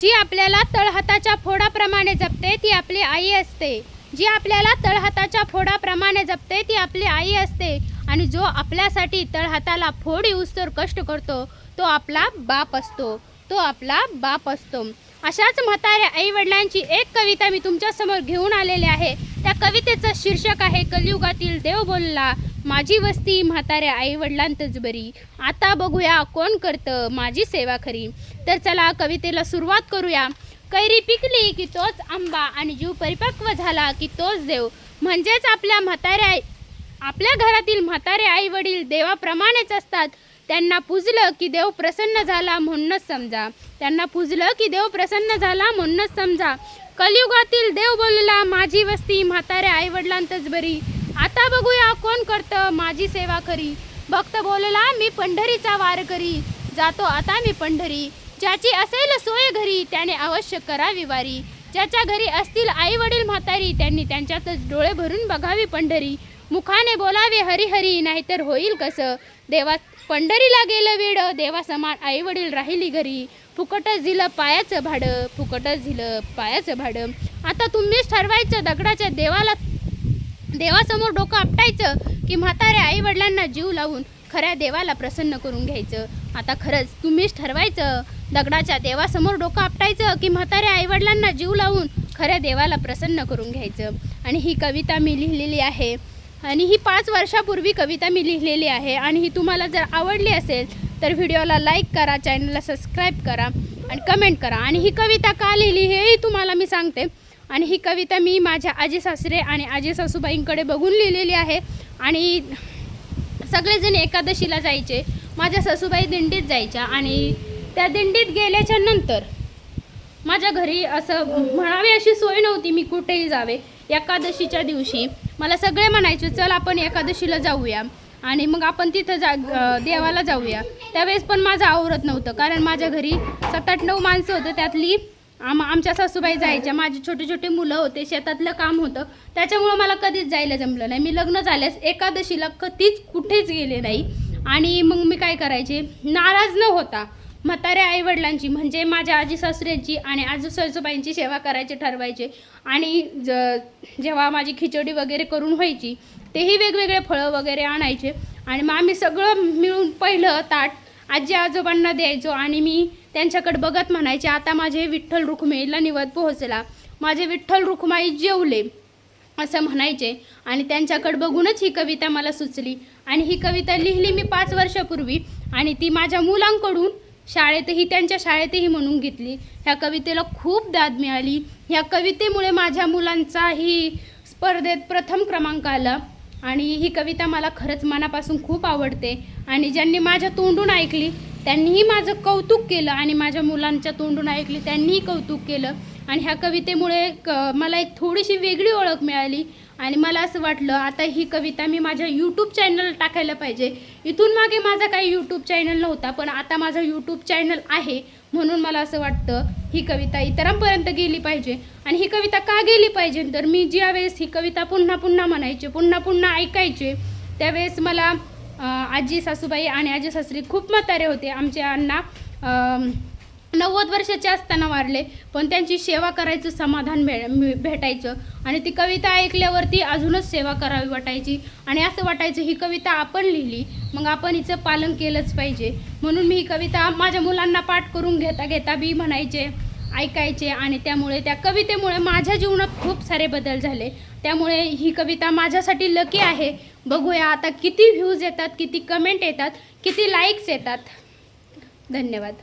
जी आपल्याला तळहाताच्या फोडाप्रमाणे जपते ती आपली आई असते। जी आपल्याला तळहाताच्या फोडाप्रमाणे जपते ती आपली आई असते। आणि जो आपल्यासाठी तळहाताला फोड येऊस्तोवर कष्ट करतो तो आपला बाप असतो। तो आपला बाप असतो। अशाच म्हाताऱ्या आई वडिलांची एक कविता मी तुमच्या समोर घेऊन आलेली आहे। त्या कवितेचं शीर्षक आहे कलियुगातील देव बोलला, माझी वस्ती म्हाताऱ्या आई वडिलांतच बरी। आता बघूया कोण करतं माझी सेवा खरी। तर चला कवितेला सुरुवात करूया। कैरी पिकली की तोच आंबा आणि जीव परिपक्व झाला की तोच देव। म्हणजेच आपल्या घरातील म्हातारे आई वडील देवाप्रमाणेच असतात। त्यांना पूजलं की देव प्रसन्न झाला म्हणूनच समजा। त्यांना पूजलं की देव प्रसन्न झाला म्हणूनच समजा। कलियुगातील देव बोलला, माझी वस्ती म्हाताऱ्या आई वडिलांतच बरी। आता बघूया कोण करतं माझी सेवा खरी। भक्त बोलला, मी पंढरीचा वार करी, जातो आता मी पंढरी। ज्याची असेल सोय घरी त्याने अवश्य करावी वारी। ज्याच्या घरी असतील आई वडील म्हातारी त्यांनी त्यांच्यातच डोळे भरून बघावी पंढरी। मुखाने बोलावे हरी हरी, नाहीतर होईल कसं। देवा पंढरीला गेलं वेड, देवा समान आई वडील राहिली घरी। फुकटच दिलं पायाचं भाडं, फुकटच दिलं पायाचं भाडं। आता तुम्हीच ठरवायचं दगडाच्या देवासमोर डोकं आपटायचं की म्हाताऱ्या आई वडिलांना जीव लावून खऱ्या देवाला प्रसन्न करून घ्यायचं। आता खरंच तुम्हीच ठरवायचं दगडाच्या देवासमोर डोकं आपटायचं की म्हाताऱ्या आई वडिलांना जीव लावून खऱ्या देवाला प्रसन्न करून घ्यायचं। आणि ही कविता मी लिहिलेली आहे आणि ही 5 वर्षापूर्वी कविता मी लिहिलेली आहे। आणि ही तुम्हाला जर आवडली असेल तर व्हिडिओला लाईक करा, चॅनलला सबस्क्राईब करा आणि कमेंट करा। आणि ही कविता का लिहिली हेही तुम्हाला मी सांगते। आणि ही कविता मी माझ्या आजी सासरे आणि आजी सासूबाईंकडे बघून लिहिलेली आहे। आणि सगळेजण एकादशीला जायचे, माझ्या सासूबाई दिंडीत जायच्या आणि त्या दिंडीत गेल्याच्या नंतर माझ्या घरी असं म्हणावे अशी सोय नव्हती मी कुठेही जावे। एकादशीच्या दिवशी मला सगळे म्हणायचे चल आपण एकादशीला जाऊया आणि मग आपण तिथं देवाला जाऊया। त्यावेळेस पण माझं आवरत नव्हतं कारण माझ्या घरी 7-8-9 माणसं होतं, त्यातली आमच्या सासूबाई जायच्या, माझी छोटे छोटे मुलं होते, शेतातलं काम होतं, त्याच्यामुळं मला कधीच जायला जमलं नाही। मी लग्न झाल्यास एकादशीला कधीच कुठेच गेले नाही। आणि मग मी काय करायचे, नाराज न होता म्हाताऱ्या आई वडिलांची म्हणजे माझ्या आजी सासऱ्यांची आणि आजी सासूबाईंची सेवा करायचे ठरवायचे। आणि जेव्हा माझी खिचडी वगैरे करून व्हायची तेही वेगवेगळे फळं वगैरे आणायचे आणि मग आम्ही सगळं मिळून पहिलं ताट आजी आजोबांना द्यायचो आणि मी त्यांच्याकडे बघत म्हणायचे, आता माझे विठ्ठल रुक्मिणीला निवद पोहोचला, माझे विठ्ठल रुक्माई जेवले असं म्हणायचे। आणि त्यांच्याकडे बघूनच ही कविता मला सुचली आणि ही कविता लिहिली मी 5 वर्षापूर्वी आणि ती माझ्या मुलांकडून त्यांच्या शाळेतही म्हणून घेतली। ह्या कवितेला खूप दाद मिळाली। ह्या कवितेमुळे माझ्या मुलांचाही स्पर्धेत प्रथम क्रमांक आला आणि ही कविता मला खरंच मनापासून खूप आवडते। आणि ज्यांनी माझ्या तोंडून ऐकली त्यांनीही माझं कौतुक केलं आणि माझ्या मुलांच्या तोंडून ऐकली त्यांनीही कौतुक केलं। आणि ह्या कवितेमुळे मला एक थोडीशी वेगळी ओळख मिळाली आणि मला असं वाटलं आता ही कविता मी माझ्या यूट्यूब चॅनल टाकायला पाहिजे। इथून मागे माझा काही यूट्यूब चॅनल नव्हता पण आता माझं यूट्यूब चॅनल आहे, म्हणून मला असं वाटतं ही कविता इतरांपर्यंत गेली पाहिजे। आणि ही कविता का गेली पाहिजे तर मी ज्यावेळेस ही कविता पुन्हा पुन्हा म्हणायचे, पुन्हा पुन्हा ऐकायचे, त्यावेळेस मला आजी सासूबाई आणि आजी सासरी खूप म्हातारे होते। आमचे अण्णा 90 वर्षाचे असताना वारले, पण त्यांची सेवा करायचं समाधान भेटायचं आणि ती कविता ऐकल्यावरती अजूनच सेवा करावी वाटायची। आणि असं वाटायचं ही कविता आपण लिहिली मग आपण हिचं पालन केलंच पाहिजे। म्हणून मी ही कविता माझ्या मुलांना पाठ करून घेता बी म्हणायचे, ऐकायचे आणि त्यामुळे त्या कवितेमुळे माझ्या जीवनात खूप सारे बदल झाले। त्यामुळे ही कविता माझ्यासाठी लकी आहे। बघूया आता किती व्ह्यूज येतात, किती कमेंट येतात, किती लाईक्स येतात। धन्यवाद।